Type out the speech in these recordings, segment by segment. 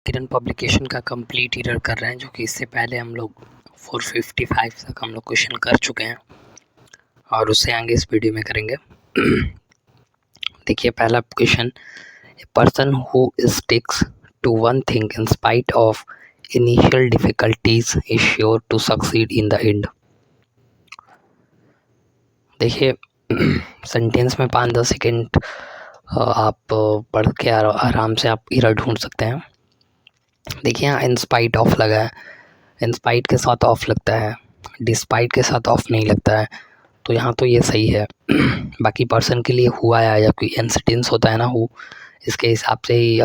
किरण publication का complete error कर रहे हैं, जो कि इससे पहले हम लोग 455 तक हम लोग क्वेश्चन कर चुके हैं और उससे आगे इस वीडियो में करेंगे। देखिए पहला question, a person who sticks to one thing in spite of initial difficulties is sure to succeed in the end. देखिए सेंटेंस में 5-10 सेकेंड आप पढ़ के आराम से आप एरर ढूंढ सकते हैं। देखिए यहाँ इन स्पाइट ऑफ लगा है, इन स्पाइट के साथ ऑफ लगता है, डिस्पाइट के साथ ऑफ नहीं लगता है, तो यहाँ तो ये सही है। बाकी पर्सन के लिए हुआ या कोई इंसिडेंस होता है ना, हु इसके हिसाब से ही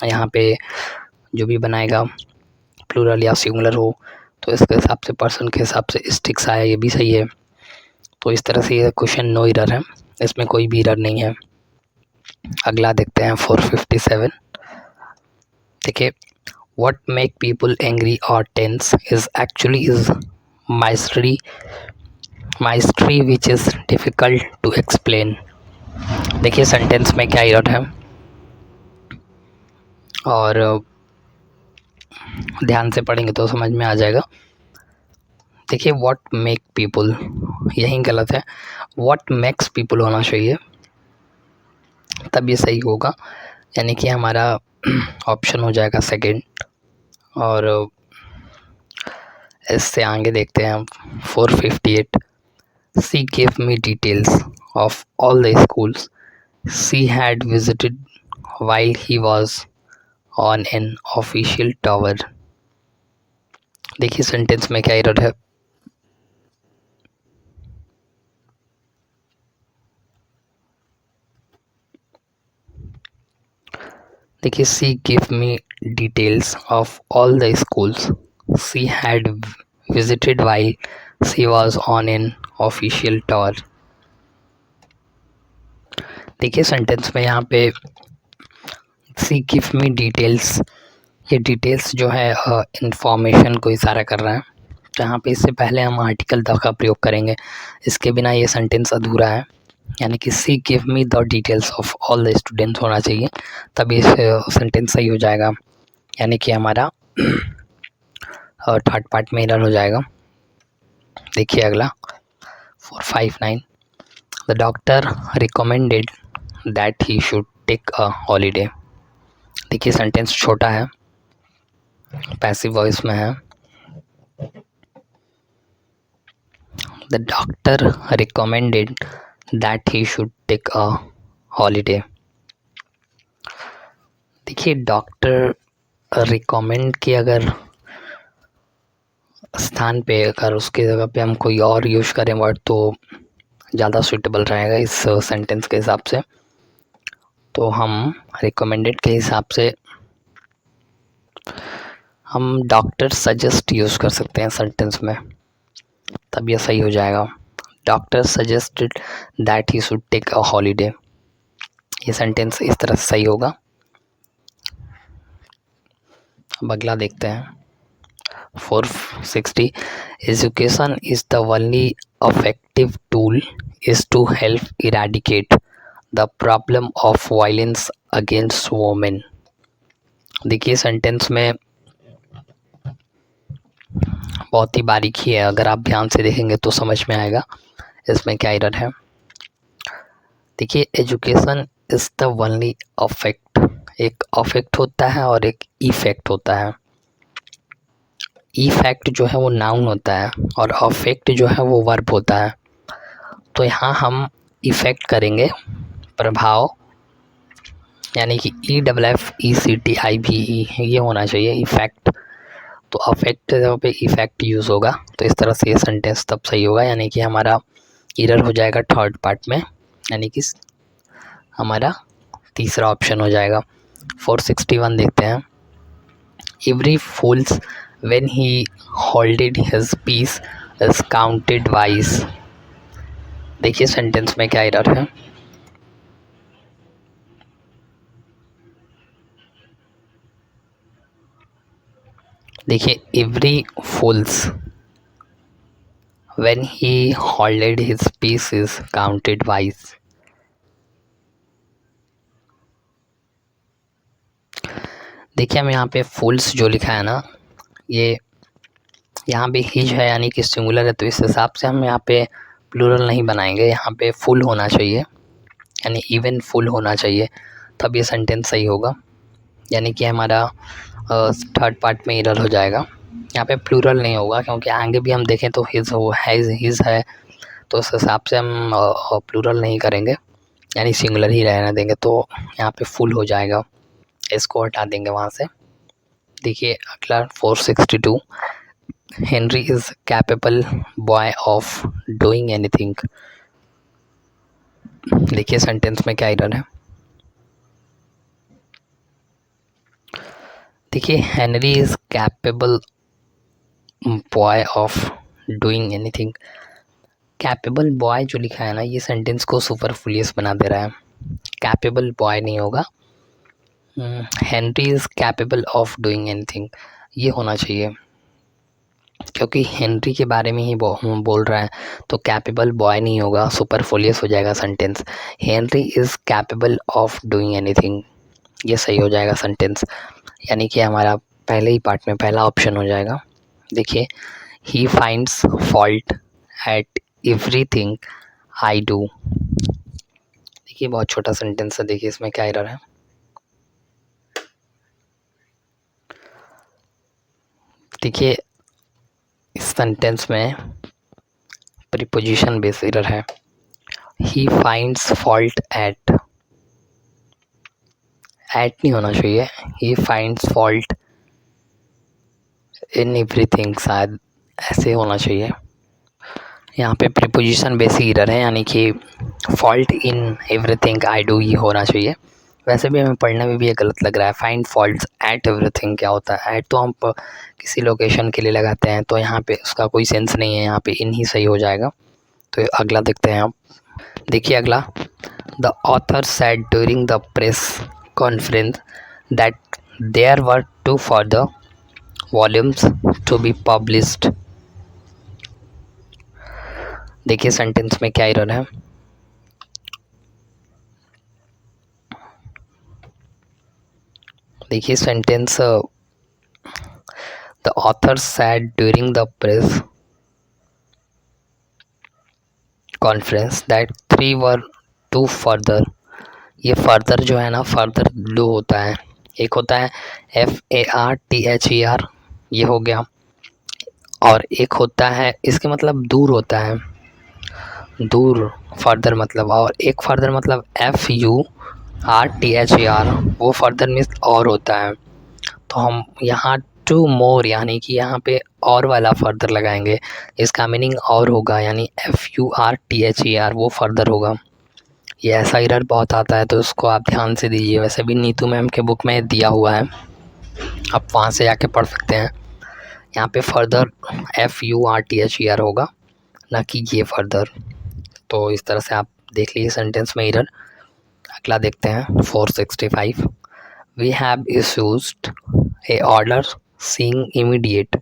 यहाँ पे जो भी बनाएगा प्लूरल या सिंगुलर हो तो इसके हिसाब से पर्सन के हिसाब से स्टिक्स आया, ये भी सही है। तो इस तरह से ये क्वेश्चन नो एरर है, इसमें कोई भी एरर नहीं है। अगला देखते हैं 457। देखिए what make people angry or tense is actually is mystery which is difficult to explain। देखिए सेंटेंस में क्या एरर है और ध्यान से पढ़ेंगे तो समझ में आ जाएगा। देखिए what make people, यही गलत है, what makes people होना चाहिए, तब ये सही होगा, यानी कि हमारा ऑप्शन हो जाएगा सेकंड। और इससे आगे देखते हैं हम 458। She gave me details of all the schools she had visited while he was on an official tour। देखिए सेंटेंस में क्या एरर है। देखिए she give me details of all the schools she had visited while she was on an official tour. देखिए sentence में यहाँ पे she give me details, ये डिटेल्स जो है इंफॉर्मेशन को इशारा कर रहा है, तो यहाँ पे इससे पहले हम आर्टिकल द का प्रयोग करेंगे, इसके बिना ये सेंटेंस अधूरा है। यानी कि she give me the details of all the students होना चाहिए, तभी सेंटेंस सही हो जाएगा, यानी कि हमारा थर्ड पार्ट में एरर हो जाएगा। देखिए अगला 459। The doctor recommended that he should take a holiday. देखिए सेंटेंस छोटा है, पैसिव वॉइस में है। The doctor recommended that he should take a holiday. देखिए डॉक्टर रिकमेंड की अगर स्थान पे अगर उसके जगह पे हम कोई और यूज करें वर्ड तो ज़्यादा सूटेबल रहेगा इस सेंटेंस के हिसाब से। तो हम रिकमेंडेड के हिसाब से हम डॉक्टर सजेस्ट यूज़ कर सकते हैं सेंटेंस में, तब ये सही हो जाएगा। Doctor suggested that he should take a holiday, ये सेंटेंस इस तरह से सही होगा। अब अगला देखते हैं 460। Education is the only effective tool is to help eradicate the problem of violence against women। देखिए सेंटेंस में बहुत ही बारीकी है, अगर आप ध्यान से देखेंगे तो समझ में आएगा इसमें क्या एरर है। देखिए education is the only affect, एक अफेक्ट होता है और एक इफेक्ट होता है। इफेक्ट जो है वो नाउन होता है और अफेक्ट जो है वो वर्ब होता है। तो यहाँ हम इफेक्ट करेंगे प्रभाव, यानी कि EFFECTIVE ये होना चाहिए इफेक्ट, तो अफेक्ट जगह पे इफेक्ट यूज़ होगा, तो इस तरह से ये सेंटेंस तब सही होगा, यानी कि हमारा एरर हो जाएगा थर्ड पार्ट में, यानी कि हमारा तीसरा ऑप्शन हो जाएगा। 461 देखते हैं। Every fools when he holded his peace is counted wise. देखिए सेंटेंस में क्या एरर है। देखिए every fools when he holded his peace is counted wise. देखिए हम यहाँ पे फुल्स जो लिखा है ना, ये यहाँ पे हिज है यानी कि सिंगुलर है, तो इस हिसाब से हम यहाँ पे प्लूरल नहीं बनाएंगे। यहाँ पे फुल होना चाहिए यानी इवन फुल होना चाहिए, तब ये सेंटेंस सही होगा। यानी कि हमारा थर्ड पार्ट में एरर हो जाएगा। यहाँ पे प्लूरल नहीं होगा क्योंकि आगे भी हम देखें तो हिज है, तो उस हिसाब से हम प्लूरल नहीं करेंगे यानी सिंगुलर ही रहने देंगे, तो यहाँ पे फुल हो जाएगा। इसको हटा देंगे वहाँ से। देखिए अगला 462, Henry is capable boy of doing anything. देखिए सेंटेंस में क्या एरर है। देखिए Henry is capable boy of doing anything. Capable boy जो लिखा है ना, ये सेंटेंस को सुपरफ्लुअस बना दे रहा है। कैपेबल बॉय नहीं होगा, Henry is capable of doing anything ये होना चाहिए, क्योंकि हेनरी के बारे में ही बोल रहा है, तो कैपेबल बॉय नहीं होगा, सुपरफ्लुअस हो जाएगा sentence. Henry is capable of doing anything ये सही हो जाएगा सेंटेंस, यानी कि हमारा पहले ही पार्ट में पहला ऑप्शन हो जाएगा। देखिए he finds fault at everything I do. देखिए बहुत छोटा सेंटेंस है, देखिए इसमें क्या एरर है। देखिए इस सेंटेंस में प्रीपोजिशन बेस एरर है। ही फाइंड्स फॉल्ट एट नहीं होना चाहिए, he finds fault in everything शायद ऐसे होना चाहिए। यहाँ पे प्रीपोजिशन बेस एरर है, यानी कि fault in everything I do ये होना चाहिए। वैसे भी हमें पढ़ने में भी ये गलत लग रहा है। फाइंड फॉल्ट्स एट एवरीथिंग क्या होता है, एट तो हम किसी लोकेशन के लिए लगाते हैं, तो यहाँ पे उसका कोई सेंस नहीं है, यहाँ पे इन ही सही हो जाएगा। तो अगला देखते हैं आप। देखिए अगला, the author said during the press conference that there were 2 further volumes to be published. देखिए सेंटेंस में क्या एरर है। देखिए sentence, the author said during the press conference that 3 were 2 further. ये फर्दर जो है ना, फर्दर 2 होता है, एक होता है FARTHER ये हो गया, और एक होता है इसके मतलब दूर होता है, दूर फर्दर मतलब, और एक फर्दर मतलब FURTHER वो फर्दर मीन्स और होता है। तो हम यहाँ 2 मोर यानी कि यहाँ पे और वाला फर्दर लगाएंगे, इसका मीनिंग और होगा, यानी FURTHER वो फर्दर होगा। ये ऐसा एरर बहुत आता है, तो उसको आप ध्यान से दीजिए। वैसे भी नीतू मैम के बुक में दिया हुआ है, आप वहाँ से जाके पढ़ सकते हैं। यहाँ पे फर्दर FURTHER होगा, ना कि ये फर्दर। तो इस तरह से आप देख लीजिए सेंटेंस में एरर। अगला देखते हैं 465, we have issued a order seeing immediate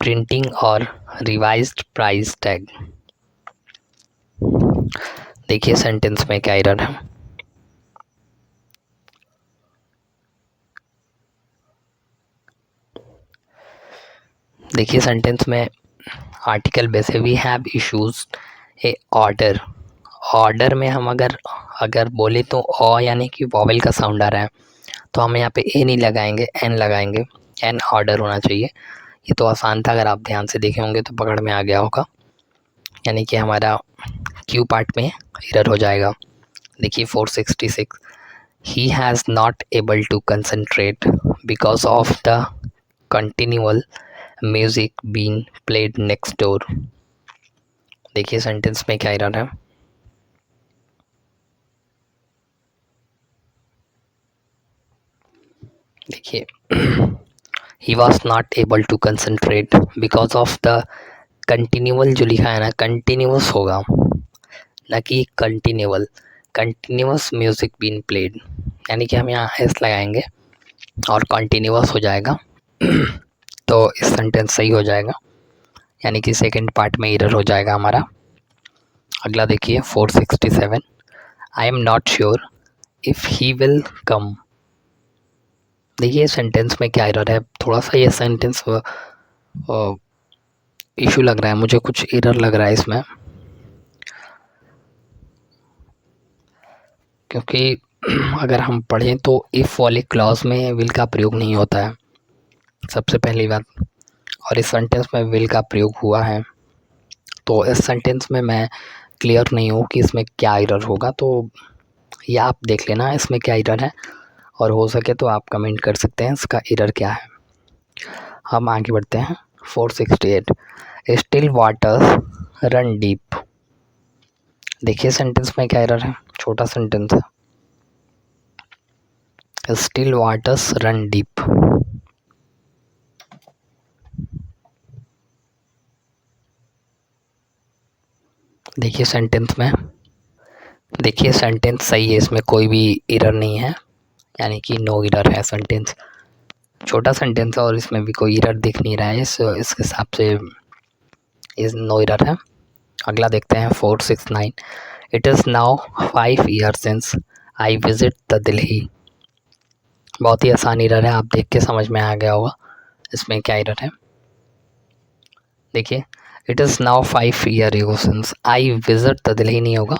printing और रिवाइज्ड प्राइस टैग। देखिए सेंटेंस में क्या एरर है। देखिए सेंटेंस में आर्टिकल बेस है, we have issues a order. Order में हम अगर बोले तो ओ यानी कि वॉवेल का साउंड आ रहा है, तो हम यहाँ पे ए नहीं लगाएंगे, एन लगाएंगे, एन ऑर्डर होना चाहिए। ये तो आसान था, अगर आप ध्यान से देखे होंगे तो पकड़ में आ गया होगा, यानी कि हमारा क्यू पार्ट में एरर हो जाएगा। देखिए 466, he has not able to concentrate because of the continual music been played next door. देखिए सेंटेंस में क्या एरर है। देखिए he was not able to concentrate because of the continual जो लिखा है ना, कंटिन्यूअस होगा ना कि कंटिन्यूअस म्यूजिक बीन प्लेड, यानी कि हम यहाँ एस लगाएंगे और कंटिन्यूअस हो जाएगा। तो इस सेंटेंस सही हो जाएगा, यानी कि सेकंड पार्ट में एरर हो जाएगा हमारा। अगला देखिए 467, I am not sure if he will come. देखिए सेंटेंस में क्या एरर है, थोड़ा सा ये सेंटेंस इशू लग रहा है मुझे, कुछ एरर लग रहा है इसमें, क्योंकि अगर हम पढ़ें तो इफ़ वाले क्लॉज में विल का प्रयोग नहीं होता है, सबसे पहली बात। और इस सेंटेंस में विल का प्रयोग हुआ है, तो इस सेंटेंस में मैं क्लियर नहीं हूँ कि इसमें क्या एरर होगा। तो ये आप देख लेना इसमें क्या एरर है, और हो सके तो आप कमेंट कर सकते हैं इसका एरर क्या है। हम आगे बढ़ते हैं। 468 स्टिल वाटर्स रन डीप। देखिए सेंटेंस में क्या एरर है, छोटा सेंटेंस है, स्टिल वाटर्स रन डीप। देखिए सेंटेंस सही है, इसमें कोई भी एरर नहीं है, यानी कि नो एरर है सेंटेंस। छोटा सेंटेंस है और इसमें भी कोई एरर दिख नहीं रहा है, इसके हिसाब से इस नो एरर है। अगला देखते हैं 469 it is now 5 years since I visit the Delhi. बहुत ही आसान एरर है, आप देख के समझ में आ गया होगा इसमें क्या एरर है। देखिए it is now 5 years ago since I visit the Delhi नहीं होगा,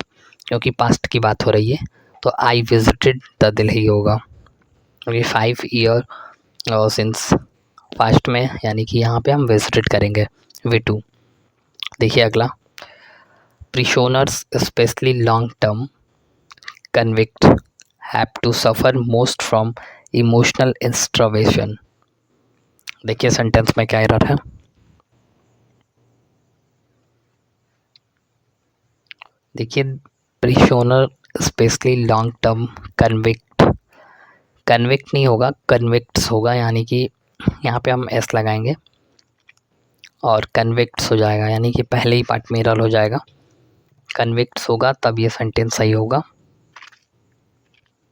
क्योंकि पास्ट की बात हो रही है, तो आई विजिटेड द दिल्ली होगा, क्योंकि 5 years सिंस पास्ट में, यानी कि यहाँ पे हम विजिटेड करेंगे V2। देखिए अगला prisoners specially long term convict have to suffer most from emotional starvation. देखिए सेंटेंस में क्या एरर है, देखिए prisoner specially long term convict, convict नहीं होगा कन्विक्ट्स होगा, यानी कि यहाँ पे हम एस लगाएंगे और कन्विक्ट्स हो जाएगा, यानी कि पहले ही पार्ट में एरर हो जाएगा, कन्विक्ट्स होगा तब ये सेंटेंस सही होगा।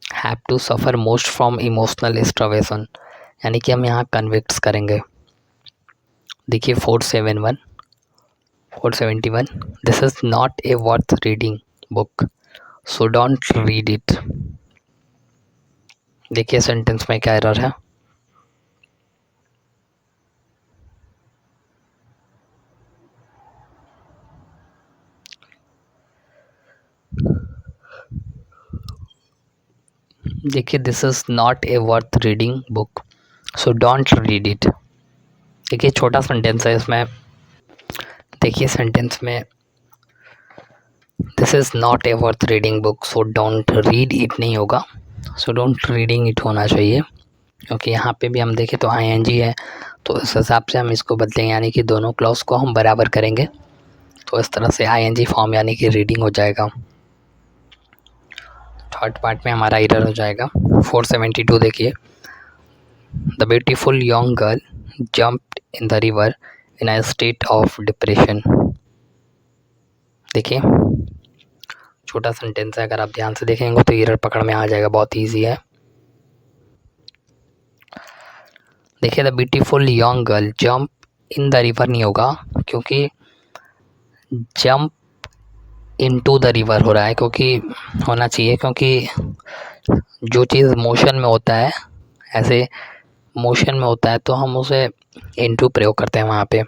Have to suffer most from emotional starvation, यानी कि हम यहाँ कन्विक्ट्स करेंगे। देखिए 471 this is not a worth reading book so don't read it. देखिए सेंटेंस में क्या एरर है, देखिए this is not a worth reading book so don't read it. देखिए छोटा सेंटेंस है इसमें, देखिए सेंटेंस में this is not a worth reading book so don't read it नहीं होगा, सो डोंट रीडिंग इट होना चाहिए, क्योंकि यहाँ पे भी हम देखें तो आईएनजी है, तो इस हिसाब से हम इसको बदलेंगे, यानी कि दोनों क्लॉज को हम बराबर करेंगे, तो इस तरह से आईएनजी फॉर्म यानी कि रीडिंग हो जाएगा। थर्ड पार्ट में हमारा एरर हो जाएगा 472। देखिए the beautiful young girl jumped in the river in a state of depression. देखिए छोटा सेंटेंस है, अगर आप ध्यान से देखेंगे तो एरर पकड़ में आ जाएगा, बहुत ईजी है। देखिए the beautiful young girl jump in the river नहीं होगा, क्योंकि जंप इनटू द रिवर हो रहा है, क्योंकि होना चाहिए, क्योंकि जो चीज़ मोशन में होता है, ऐसे मोशन में होता है तो हम उसे इनटू प्रयोग करते हैं वहाँ पे,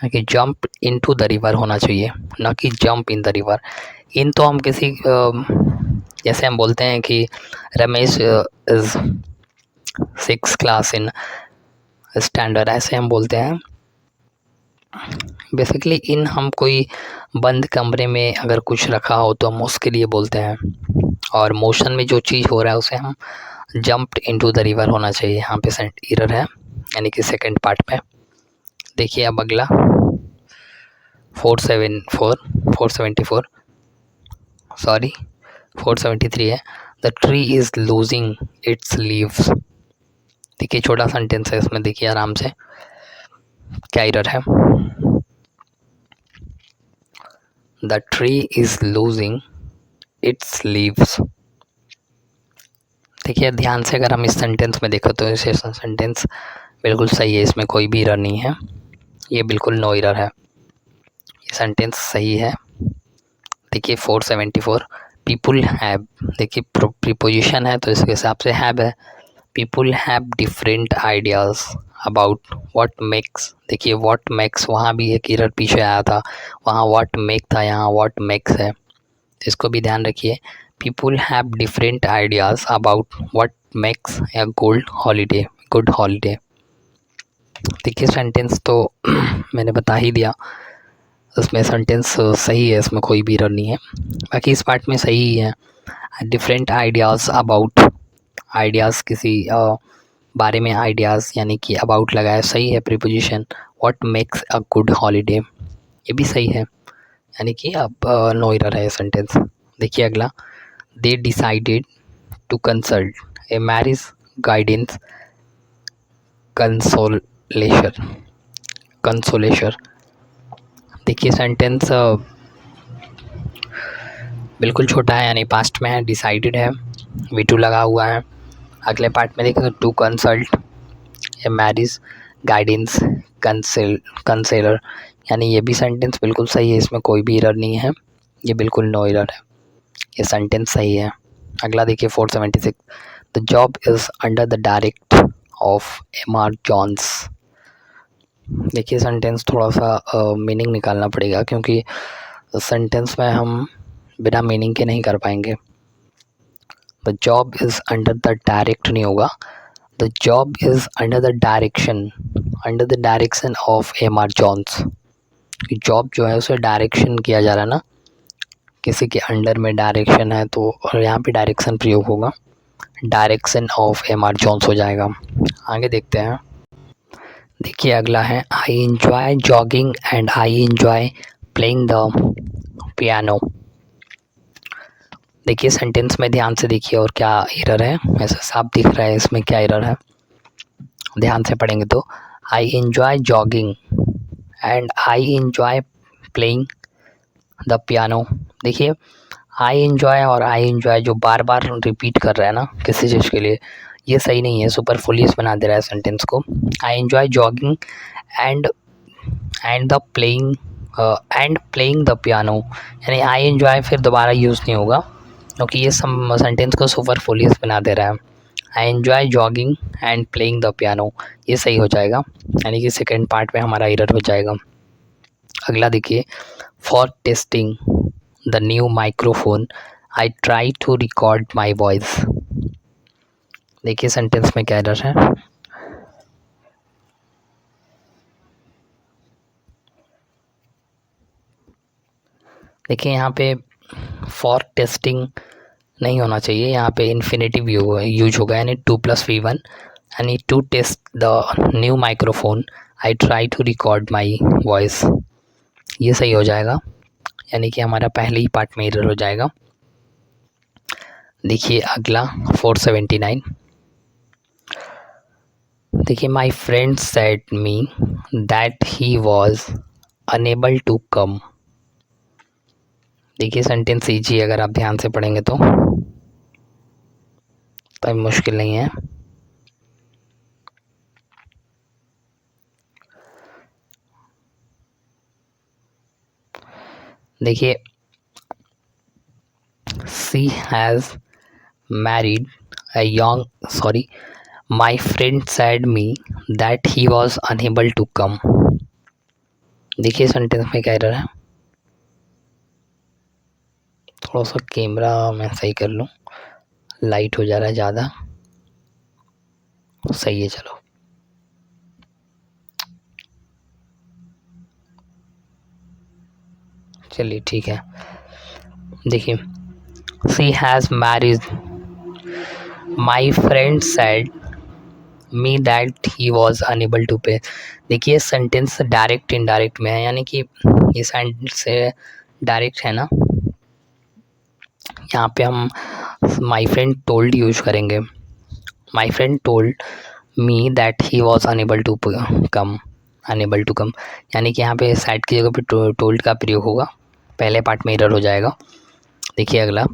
कि जंप इनटू द रिवर होना चाहिए, ना कि जंप इन द रिवर। इन तो हम किसी जैसे हम बोलते हैं कि Ramesh is 6th class in standard, ऐसे हम बोलते हैं। बेसिकली इन हम कोई बंद कमरे में अगर कुछ रखा हो तो हम उसके लिए बोलते हैं, और मोशन में जो चीज़ हो रहा है उसे हम जंप्ड इनटू द रिवर होना चाहिए, यहाँ पे एरर है, यानी कि सेकंड पार्ट में। देखिए अब अगला 473 है the tree is losing its leaves. देखिए छोटा सेंटेंस है इसमें, देखिए आराम से क्या एरर है, the tree is losing its leaves. देखिए ध्यान से अगर हम इस सेंटेंस में देखें तो इस सेंटेंस बिल्कुल सही है, इसमें कोई भी एरर नहीं है, ये बिल्कुल नो एरर है, ये सेंटेंस सही है। देखिए 474 पीपुल हैव, देखिए प्रीपोजिशन है तो इसके हिसाब से हैव है, people have different ideas about what makes. देखिए व्हाट मेक्स वहाँ भी एक एरर पीछे आया था, वहाँ व्हाट मेक था, यहाँ व्हाट मेक्स है, इसको भी ध्यान रखिए। People have different ideas about what makes a good holiday. देखिए सेंटेंस तो मैंने बता ही दिया, उसमें सेंटेंस सही है, इसमें कोई भी एरर नहीं है, बाकी इस पार्ट में सही ही है। डिफरेंट आइडियाज़ अबाउट, आइडियाज़ किसी बारे में, आइडियाज़ यानी कि अबाउट लगाया, सही है preposition. What makes a good holiday, ये भी सही है, यानी कि अब नो एरर है सेंटेंस। देखिए अगला, they decided to consult a marriage guidance counsellor. देखिए सेंटेंस बिल्कुल छोटा है, यानी पास्ट में है, डिसाइडेड है, V2 लगा हुआ है। अगले पार्ट में देखें तो to consult a marriage guidance counsellor, यानी ये भी सेंटेंस बिल्कुल सही है, इसमें कोई भी एरर नहीं है, ये बिल्कुल नो एरर है, ये सेंटेंस सही है। अगला देखिए 476, the job is under the direct of MR Johns. देखिए सेंटेंस थोड़ा सा मीनिंग निकालना पड़ेगा, क्योंकि सेंटेंस में हम बिना मीनिंग के नहीं कर पाएंगे। The job is under the direct नहीं होगा, the job is under the direction of MR Johns. Job जो है उसे डायरेक्शन किया जा रहा है ना, किसी के अंडर में डायरेक्शन है, तो और यहाँ पे डायरेक्शन प्रयोग होगा, डायरेक्शन ऑफ MR जॉन्स हो जाएगा। आगे देखते हैं। देखिए अगला है, I enjoy jogging and I enjoy playing the piano. देखिए सेंटेंस में ध्यान से देखिए और क्या एरर है, ऐसा साफ दिख रहा है इसमें क्या एरर है, ध्यान से पढ़ेंगे तो। I enjoy jogging and I enjoy playing the piano. देखिए आई इंजॉय और आई इंजॉय जो बार बार रिपीट कर रहा है ना किसी चीज़ के लिए, ये सही नहीं है, सुपरफ्लुअस बना दे रहा है सेंटेंस को। I enjoy jogging and the playing and playing the piano, यानी आई इंजॉय फिर दोबारा यूज़ नहीं होगा, क्योंकि ये सेंटेंस को सुपरफ्लुअस बना दे रहा है। I enjoy jogging and playing the piano, ये सही हो जाएगा, यानी कि सेकेंड पार्ट में हमारा एरर हो जाएगा। अगला देखिए, for testing the new microphone I try to record my voice. देखिए सेंटेंस में क्या एरर है, देखिए यहाँ पे फॉर टेस्टिंग नहीं होना चाहिए, यहाँ पे इन्फिनेटिव यूज होगा, यानी 2+V1, यानी to test the new microphone I try to record my voice, ये सही हो जाएगा, यानी कि हमारा पहले ही पार्ट में एरर हो जाएगा। देखिए अगला 479, देखिए my friend said me that he was unable to come. देखिए सेंटेंस ईजी, अगर आप ध्यान से पढ़ेंगे तो मुश्किल नहीं है। देखिए she has married a young my friend said me that he was unable to come. देखिए सेंटेंस में क्या एरर है, थोड़ा सा कैमरा मैं सही कर लूँ, लाइट हो जा रहा है ज़्यादा, सही है, चलो चलिए ठीक है। देखिए she has married my friend said me that he was unable to pay. देखिए सेंटेंस डायरेक्ट इनडायरेक्ट में है, यानी कि ये सेंटेंस डायरेक्ट है ना, यहाँ पे हम माई फ्रेंड टोल्ड यूज करेंगे, my friend told me that he was unable to come, यानी कि यहाँ पे सैड की जगह पे टोल्ड का प्रयोग होगा, पहले पार्ट में एरर हो जाएगा। देखिए अगला,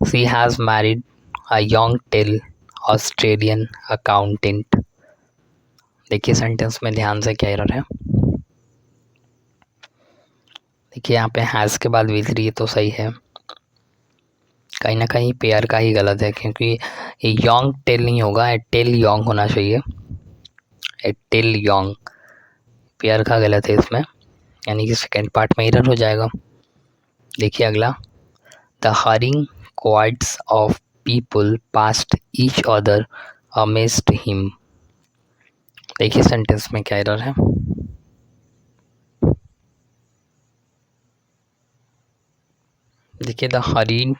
she has married a young tall Australian accountant. देखिए सेंटेंस में ध्यान से क्या एरर है, देखिए यहाँ पे हैज़ के बाद V3 तो सही है, कहीं ना कहीं पेयर का ही गलत है, क्योंकि यॉन्ग टेल नहीं होगा, ए टेल यॉन्ग होना चाहिए। ए टेल यॉन्ग पेयर का गलत है इसमें, यानी कि सेकेंड पार्ट में एरर हो जाएगा। देखिए अगला, the hurrying crowds of people past each other amazed him. देखिए सेंटेंस में क्या एरर है। देखिए द हरिंग